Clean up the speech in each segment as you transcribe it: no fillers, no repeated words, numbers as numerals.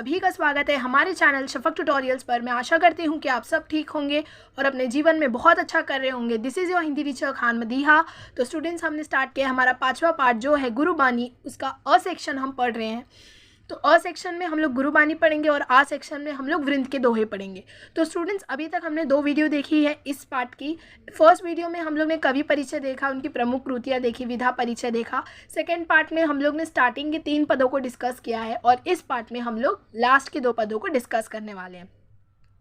सभी का स्वागत है हमारे चैनल शफक ट्यूटोरियल्स पर। मैं आशा करती हूँ कि आप सब ठीक होंगे और अपने जीवन में बहुत अच्छा कर रहे होंगे। This is your Hindi teacher Khan Madiha. तो स्टूडेंट्स, हमने स्टार्ट किया हमारा 5वां पार्ट जो है गुरुबानी, उसका अ सेक्शन हम पढ़ रहे हैं। तो अ सेक्शन में हम लोग गुरुबानी पढ़ेंगे और आ सेक्शन में हम लोग वृंद के दोहे पढ़ेंगे। तो स्टूडेंट्स, अभी तक हमने 2 वीडियो देखी है इस पार्ट की। फर्स्ट वीडियो में हम लोग ने कवि परिचय देखा, उनकी प्रमुख कृतियाँ देखी, विधा परिचय देखा। सेकेंड पार्ट में हम लोग ने स्टार्टिंग के 3 पदों को डिस्कस किया है और इस पार्ट में हम लोग लास्ट के 2 पदों को डिस्कस करने वाले हैं।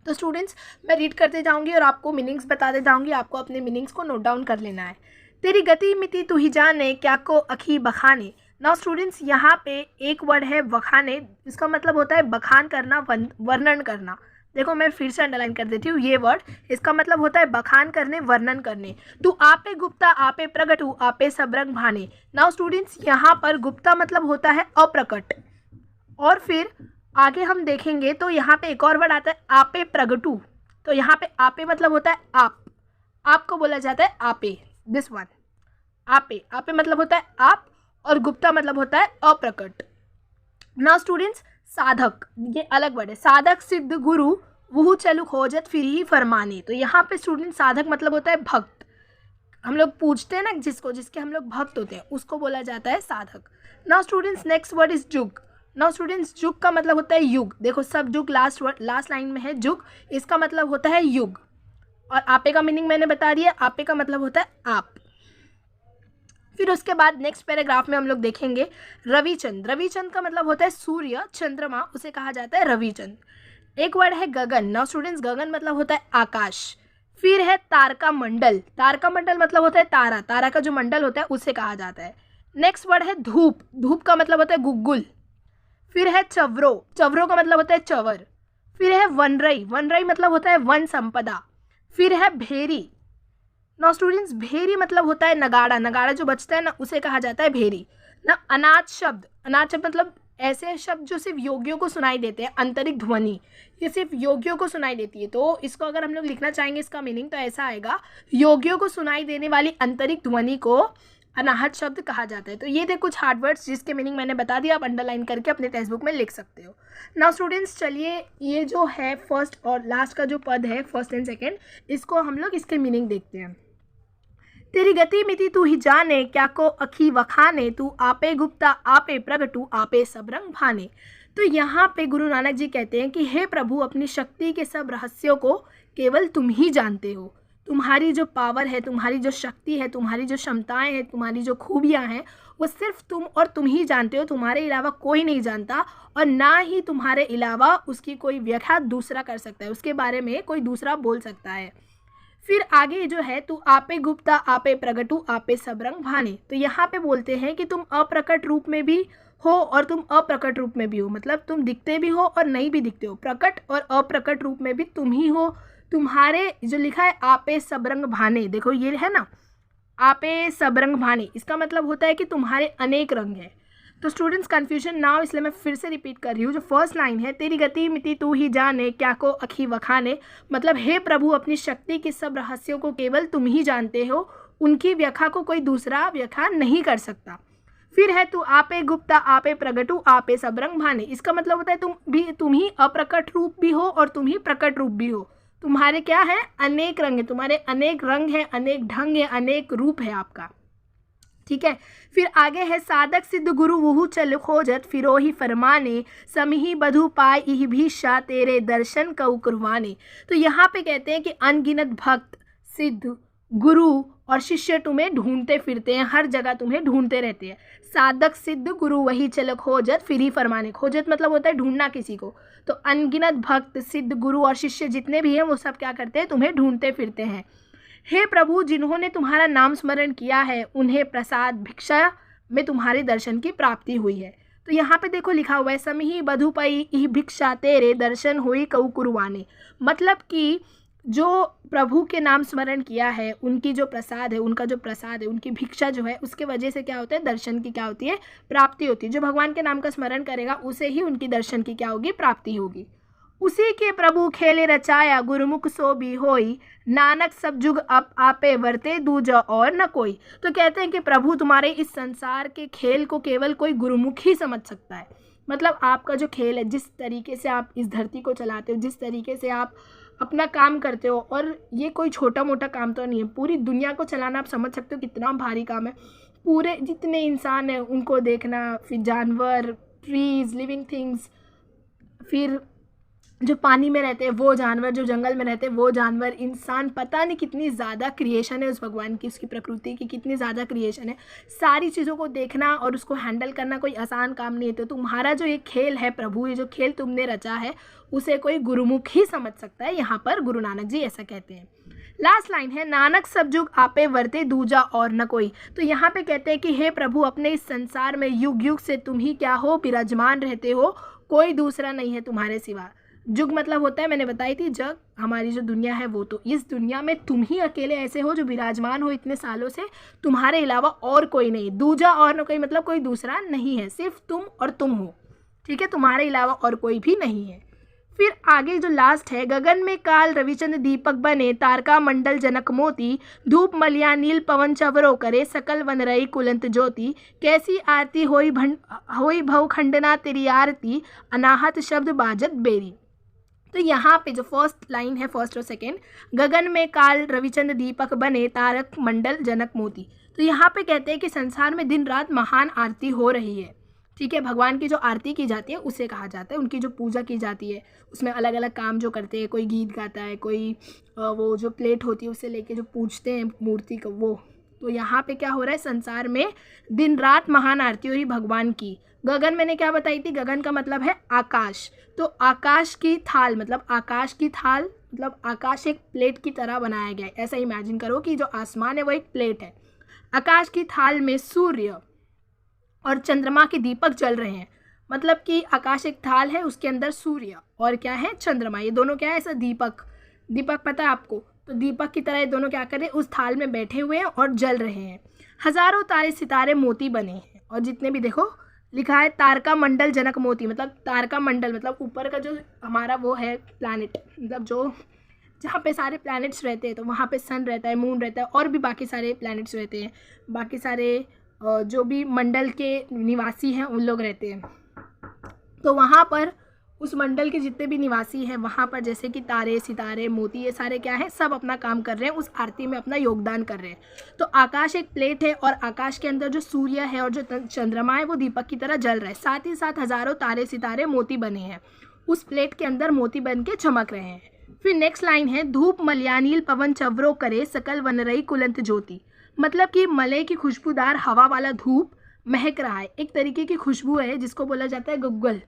तो स्टूडेंट्स, मैं रीड करते जाऊँगी और आपको मीनिंग्स बताते जाऊँगी। आपको अपने मीनिंग्स को नोट डाउन कर लेना है। तेरी गति मिति तू ही जाने, क्या को अखी बखाने। नाउ स्टूडेंट्स, यहाँ पे एक वर्ड है बखाने, इसका मतलब होता है बखान करना, वर्णन करना। देखो, मैं फिर से अंडरलाइन कर देती हूँ ये वर्ड, इसका मतलब होता है बखान करने, वर्णन करने। तू आपे गुप्ता आपे प्रगटू आपे सबरंग भाने। नाउ स्टूडेंट्स, यहाँ पर गुप्ता मतलब होता है अप्रकट, और फिर आगे हम देखेंगे तो यहाँ पे एक और वर्ड आता है आपे प्रगटू। तो यहाँ पे आपे मतलब होता है आपको बोला जाता है आपे, दिस वन आपे। आपे मतलब होता है आप और गुप्ता मतलब होता है अप्रकट। नाउ स्टूडेंट्स, साधक, ये अलग वर्ड है। साधक सिद्ध गुरु वहु चलु खोजत फिर ही फरमाने। तो यहाँ पे स्टूडेंट साधक मतलब होता है भक्त। हम लोग पूछते हैं ना जिसके हम लोग भक्त होते हैं, उसको बोला जाता है साधक। Now students, next word is जुग। नाउ स्टूडेंट्स, जुग का मतलब होता है युग। देखो, सब जुग लास्ट लाइन में है जुग, इसका मतलब होता है युग। और आपे का मीनिंग मैंने बता दिया, आपे का मतलब होता है आप। फिर उसके बाद नेक्स्ट पैराग्राफ में हम लोग देखेंगे रविचंद। रविचंद का मतलब होता है सूर्य, चंद्रमा, उसे कहा जाता है रविचंद। एक वर्ड है गगन। नाउ स्टूडेंट्स, गगन मतलब होता है आकाश। फिर है तारका मंडल। तारका मंडल मतलब होता है तारा, तारा का जो मंडल होता है उसे कहा जाता है। नेक्स्ट वर्ड है धूप। धूप का मतलब होता है गुग्गुल। फिर है चवरो। चवरो का मतलब होता है चवर। फिर है वनरई। वनरई मतलब होता है वन संपदा। फिर है भेरी। नाउ स्टूडेंट्स, भेरी मतलब होता है नगाड़ा। नगाड़ा जो बजता है ना, उसे कहा जाता है भेरी ना। अनाथ शब्द। अनाथ शब्द मतलब ऐसे शब्द जो सिर्फ योगियों को सुनाई देते हैं, आंतरिक ध्वनि, ये सिर्फ योगियों को सुनाई देती है। तो इसको अगर हम लोग लिखना चाहेंगे, इसका मीनिंग तो ऐसा आएगा, योगियों को सुनाई देने वाली आंतरिक ध्वनि को अनाहत शब्द कहा जाता है। तो ये थे कुछ हार्ड वर्ड्स जिसके मीनिंग मैंने बता दिया, आप अंडरलाइन करके अपने टेक्स्ट बुक में लिख सकते हो। नाउ स्टूडेंट्स, चलिए ये जो है फर्स्ट और लास्ट का जो पद है, फर्स्ट एंड सेकेंड, इसको हम लोग इसके मीनिंग देखते हैं। तेरी गति मिति तू ही जाने, क्या को अखी वखाने, तू आपे गुप्ता आपे प्रगटू आपे सबरंग भाने। तो यहाँ पे गुरु नानक जी कहते हैं कि हे प्रभु, अपनी शक्ति के सब रहस्यों को केवल तुम ही जानते हो। तुम्हारी जो पावर है, तुम्हारी जो शक्ति है, तुम्हारी जो क्षमताएं हैं, तुम्हारी जो खूबियाँ हैं, वो सिर्फ तुम और तुम ही जानते हो। तुम्हारे अलावा कोई नहीं जानता और ना ही तुम्हारे अलावा उसकी कोई व्याख्या दूसरा कर सकता है, उसके बारे में कोई दूसरा बोल सकता है। फिर आगे जो है, तू आपे गुप्ता आपे प्रगटू आपे सबरंग भाने। तो यहाँ पे बोलते हैं कि तुम अप्रकट रूप में भी हो और तुम अप्रकट रूप में भी हो, मतलब तुम दिखते भी हो और नहीं भी दिखते हो। प्रकट और अप्रकट रूप में भी तुम ही हो। तुम्हारे जो लिखा है आपे सबरंग भाने, देखो ये है ना, आपे सबरंग भाने, इसका मतलब होता है कि तुम्हारे अनेक रंग हैं। तो स्टूडेंट्स, कन्फ्यूजन ना हो इसलिए मैं फिर से रिपीट कर रही हूँ। जो फर्स्ट लाइन है, तेरी गति मिति तू ही जाने, क्या को अखी वखाने, मतलब हे प्रभु, अपनी शक्ति के सब रहस्यों को केवल तुम ही जानते हो, उनकी व्याख्या को कोई दूसरा व्याख्या नहीं कर सकता। फिर है तू आपे गुप्ता आपे प्रगटू आपे सबरंग भाने, इसका मतलब होता है तुम ही अप्रकट रूप भी हो और तुम ही प्रकट रूप भी हो। तुम्हारे क्या है, अनेक रंग है, तुम्हारे अनेक रंग है, अनेक ढंग है, अनेक रूप है आपका। ठीक है। फिर आगे है साधक सिद्ध गुरु वहु चल खोजत फिरो ही फरमाने, समही बधु पाए इह भीषा तेरे दर्शन कऊ कुरवाने। तो यहाँ पे कहते हैं कि अनगिनत भक्त, सिद्ध, गुरु और शिष्य तुम्हें ढूंढते फिरते हैं, हर जगह तुम्हें ढूंढते रहते हैं। साधक सिद्ध गुरु वही चल खोजत फिर ही फरमाने। खोजत मतलब होता है ढूंढना किसी को। तो अनगिनत भक्त, सिद्ध, गुरु और शिष्य जितने भी हैं वो सब क्या करते हैं, तुम्हें ढूंढते फिरते हैं। हे प्रभु, जिन्होंने तुम्हारा नाम स्मरण किया है, उन्हें प्रसाद भिक्षा में तुम्हारे दर्शन की प्राप्ति हुई है। तो यहाँ पे देखो लिखा हुआ है, समही बधु पई इह भिक्षा तेरे दर्शन हुई कऊ कुरवाने। मतलब कि जो प्रभु के नाम स्मरण किया है, उनकी जो प्रसाद है, उनका जो प्रसाद है, उनकी भिक्षा जो है, उसके वजह से क्या होता है, दर्शन की क्या होती है, प्राप्ति होती है। जो भगवान के नाम का स्मरण करेगा उसे ही उनकी दर्शन की क्या होगी, प्राप्ति होगी। उसी के प्रभु खेले रचाया, गुरुमुख सो भी होई, नानक सब जुग अब आपे वर्ते दूजा और न कोई। तो कहते हैं कि प्रभु तुम्हारे इस संसार के खेल को केवल कोई गुरुमुख ही समझ सकता है। मतलब आपका जो खेल है, जिस तरीके से आप इस धरती को चलाते हो, जिस तरीके से आप अपना काम करते हो, और ये कोई छोटा मोटा काम तो नहीं है, पूरी दुनिया को चलाना आप समझ सकते हो कितना भारी काम है। पूरे जितने इंसान हैं उनको देखना, फिर जानवर, ट्रीज, लिविंग थिंग्स, फिर जो पानी में रहते हैं वो जानवर, जो जंगल में रहते हैं वो जानवर, इंसान, पता नहीं कितनी ज़्यादा क्रिएशन है उस भगवान की, उसकी प्रकृति की कितनी ज़्यादा क्रिएशन है। सारी चीज़ों को देखना और उसको हैंडल करना कोई आसान काम नहीं है। तो तुम्हारा जो ये खेल है प्रभु, ये जो खेल तुमने रचा है, उसे कोई गुरुमुख ही समझ सकता है। यहाँ पर गुरु नानक जी ऐसा कहते हैं। लास्ट लाइन है, नानक सब जुग आपे वर्ते दूजा और न कोई। तो यहाँ पे कहते हैं कि हे प्रभु, अपने इस संसार में युग युग से तुम ही क्या हो, विराजमान रहते हो, कोई दूसरा नहीं है तुम्हारे सिवा। जुग मतलब होता है, मैंने बताई थी जग, हमारी जो दुनिया है वो। तो इस दुनिया में तुम ही अकेले ऐसे हो जो विराजमान हो इतने सालों से, तुम्हारे अलावा और कोई नहीं। दूजा और न कोई मतलब कोई दूसरा नहीं है, सिर्फ तुम और तुम हो, ठीक है, तुम्हारे अलावा और कोई भी नहीं है। फिर आगे जो लास्ट है, गगन में काल रविचंद्र दीपक बने, तारका मंडल जनक मोती, धूप मलिया नील पवन चवरो करे, सकल वन रई कुलंत ज्योति, कैसी आरती होई भव खंडना तेरी आरती, अनाहत शब्द बाजत बेरी। तो यहाँ पे जो फर्स्ट लाइन है, फर्स्ट और सेकेंड, गगन में काल रविचंद्र दीपक बने, तारक मंडल जनक मोती। तो यहाँ पे कहते हैं कि संसार में दिन रात महान आरती हो रही है, ठीक है। भगवान की जो आरती की जाती है उसे कहा जाता है, उनकी जो पूजा की जाती है, उसमें अलग अलग काम जो करते हैं, कोई गीत गाता है, कोई वो जो प्लेट होती है उसे लेके जो पूजते हैं मूर्ति को, वो। तो यहाँ पे क्या हो रहा है, संसार में दिन रात महान आरती हो रही भगवान की। गगन मैंने क्या बताई थी, गगन का मतलब है आकाश। तो आकाश की थाल मतलब आकाश की थाल मतलब आकाश एक प्लेट की तरह बनाया गया है। ऐसा इमेजिन करो कि जो आसमान है वो एक प्लेट है, आकाश की थाल में सूर्य और चंद्रमा के दीपक जल रहे हैं। मतलब कि आकाश एक थाल है, उसके अंदर सूर्य और क्या है, चंद्रमा, ये दोनों क्या है, ऐसा दीपक, दीपक पता है आपको, तो दीपक की तरह ये दोनों क्या कर रहे हैं, उस थाल में बैठे हुए हैं और जल रहे हैं। हजारों तारे सितारे मोती बने हैं, और जितने भी देखो लिखा है तारका मंडल जनक मोती, मतलब तारका मंडल मतलब ऊपर का जो हमारा वो है प्लैनेट, मतलब जो जहाँ पे सारे प्लैनेट्स रहते हैं, तो वहाँ पे सन रहता है, मून रहता है, और भी बाकी सारे प्लैनेट्स रहते हैं, बाकी सारे जो भी मंडल के निवासी हैं उन लोग रहते हैं। तो वहाँ पर उस मंडल के जितने भी निवासी हैं वहाँ पर जैसे कि तारे सितारे मोती, ये सारे क्या हैं, सब अपना काम कर रहे हैं, उस आरती में अपना योगदान कर रहे हैं। तो आकाश एक प्लेट है और आकाश के अंदर जो सूर्य है और जो चंद्रमा है वो दीपक की तरह जल रहा है। साथ ही साथ हजारों तारे सितारे मोती बने हैं, उस प्लेट के अंदर मोती बन के चमक रहे हैं। फिर नेक्स्ट लाइन है, धूप मलयानील पवन चवरो करे, सकल वनरई कुलंत ज्योति। मतलब कि मलय की खुशबूदार हवा वाला धूप महक रहा है, एक तरीके की खुशबू है जिसको बोला जाता है गुग्गल।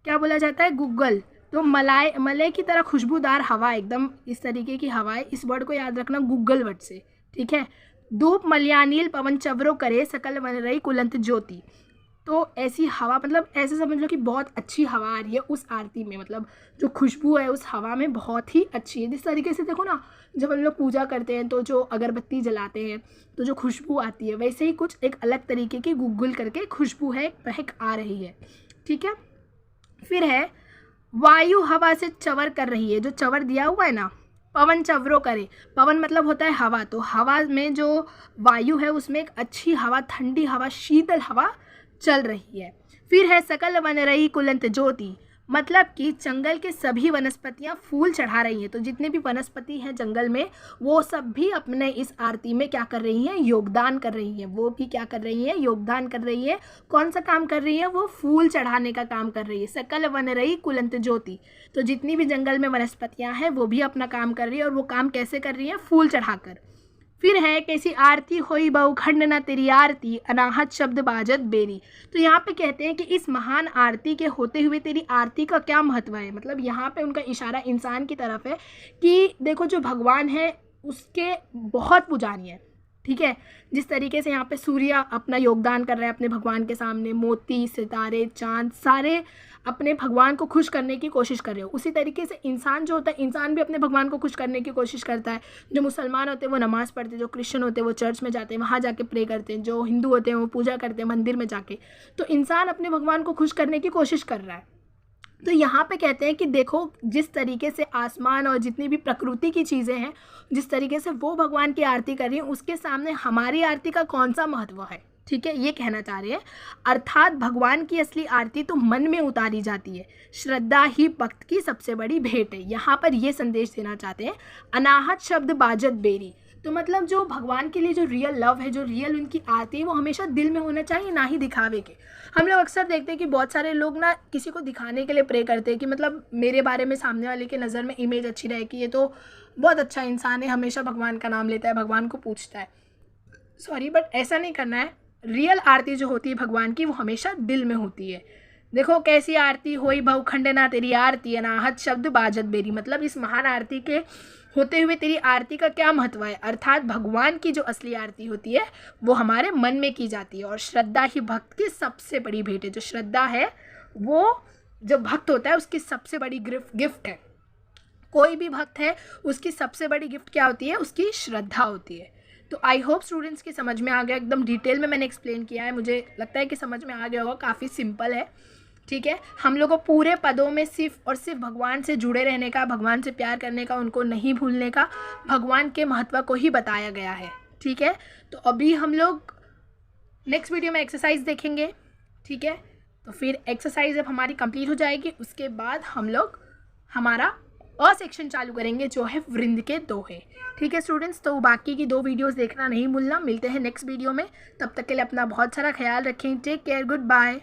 क्या बोला जाता है, गुग्गल। तो मलय की तरह खुशबूदार हवा, एकदम इस तरीके की हवा है, इस वर्ड को याद रखना गुग्गल वर्ड से, ठीक है। धूप मलयानील पवन चवरो करे, सकल वनरई कुलंत ज्योति। तो ऐसी हवा, मतलब ऐसे समझ लो कि बहुत अच्छी हवा आ रही है उस आरती में, मतलब जो खुशबू है उस हवा में बहुत ही अच्छी है। जिस तरीके से देखो ना, जब हम लोग पूजा करते हैं तो जो अगरबत्ती जलाते हैं तो जो खुशबू आती है, वैसे ही कुछ एक अलग तरीके की गुग्गुल करके खुशबू है, महक आ रही है, ठीक है। फिर है, वायु हवा से चवर कर रही है, जो चवर दिया हुआ है ना, पवन चवरो करे, पवन मतलब होता है हवा, तो हवा में जो वायु है उसमें एक अच्छी हवा, ठंडी हवा, शीतल हवा चल रही है। फिर है, सकल वनरई कुलंत ज्योति, मतलब कि जंगल के सभी वनस्पतियां फूल चढ़ा रही हैं। तो जितने भी वनस्पति हैं जंगल में, वो सब भी अपने इस आरती में क्या कर रही हैं, योगदान कर रही हैं। वो भी क्या कर रही हैं, योगदान कर रही है। कौन सा काम कर रही है, वो फूल चढ़ाने का काम कर रही है। सकल वनरई कुलंत ज्योति, तो जितनी भी जंगल में वनस्पतियां हैं वो भी अपना काम कर रही है, और वो काम कैसे कर रही है, फूल चढ़ाकर। फिर है, कैसी आरती होई बहु खंडना तेरी आरती, अनाहत शब्द बाजत बेरी। तो यहाँ पे कहते हैं कि इस महान आरती के होते हुए तेरी आरती का क्या महत्व है। मतलब यहाँ पे उनका इशारा इंसान की तरफ है कि देखो जो भगवान है उसके बहुत पुजारी है, ठीक है। जिस तरीके से यहाँ पे सूर्य अपना योगदान कर रहा है अपने भगवान के सामने, मोती सितारे चांद सारे अपने भगवान को खुश करने की कोशिश कर रहे हो, उसी तरीके से इंसान जो होता है, इंसान भी अपने भगवान को खुश करने की कोशिश करता है। जो मुसलमान होते हैं वो नमाज़ पढ़ते हैं, जो क्रिश्चियन होते हैं वो चर्च में जाते हैं, वहाँ जाके प्रे करते हैं, जो हिंदू होते हैं वो पूजा करते हैं मंदिर में जाके। तो इंसान अपने भगवान को खुश करने की कोशिश कर रहा है। तो यहाँ पे कहते हैं कि देखो जिस तरीके से आसमान और जितनी भी प्रकृति की चीज़ें हैं, जिस तरीके से वो भगवान की आरती कर रही हैं, उसके सामने हमारी आरती का कौन सा महत्व है। ठीक है, ये कहना चाह रहे हैं। अर्थात भगवान की असली आरती तो मन में उतारी जाती है, श्रद्धा ही भक्त की सबसे बड़ी भेंट है। यहाँ पर ये संदेश देना चाहते हैं, अनाहत शब्द बाजत बेरी। तो मतलब जो भगवान के लिए जो रियल लव है, जो रियल उनकी आरती है, वो हमेशा दिल में होना चाहिए, ना ही दिखावे के। हम लोग अक्सर देखते हैं कि बहुत सारे लोग ना किसी को दिखाने के लिए प्रे करते हैं कि मतलब मेरे बारे में सामने वाले के नज़र में इमेज अच्छी रहे कि ये तो बहुत अच्छा इंसान है, हमेशा भगवान का नाम लेता है, भगवान को पूछता है। सॉरी, बट ऐसा नहीं करना है। रियल आरती जो होती है भगवान की, वो हमेशा दिल में होती है। देखो कैसी आरती होई भव खंडना तेरी आरती अनाहत शब्द बाजत बेरी। मतलब इस महान आरती के होते हुए तेरी आरती का क्या महत्व है। अर्थात भगवान की जो असली आरती होती है वो हमारे मन में की जाती है, और श्रद्धा ही भक्त की सबसे बड़ी भेंट है। जो श्रद्धा है वो जो भक्त होता है उसकी सबसे बड़ी गिफ्ट है। कोई भी भक्त है उसकी सबसे बड़ी गिफ्ट क्या होती है, उसकी श्रद्धा होती है। तो आई होप स्टूडेंट्स की समझ में आ गया, एकदम डिटेल में मैंने एक्सप्लेन किया है, मुझे लगता है कि समझ में आ गया होगा, काफ़ी सिंपल है। ठीक है, हम लोग को पूरे पदों में सिर्फ और सिर्फ भगवान से जुड़े रहने का, भगवान से प्यार करने का, उनको नहीं भूलने का, भगवान के महत्व को ही बताया गया है। ठीक है, तो अभी हम लोग नेक्स्ट वीडियो में एक्सरसाइज देखेंगे। ठीक है, तो फिर एक्सरसाइज जब हमारी कंप्लीट हो जाएगी उसके बाद हम लोग हमारा और सेक्शन चालू करेंगे जो है वृंद के दोहे। ठीक है स्टूडेंट्स, तो बाकी की 2 वीडियोस देखना नहीं भूलना। मिलते हैं नेक्स्ट वीडियो में, तब तक के लिए अपना बहुत सारा ख्याल रखें। Take care, good bye.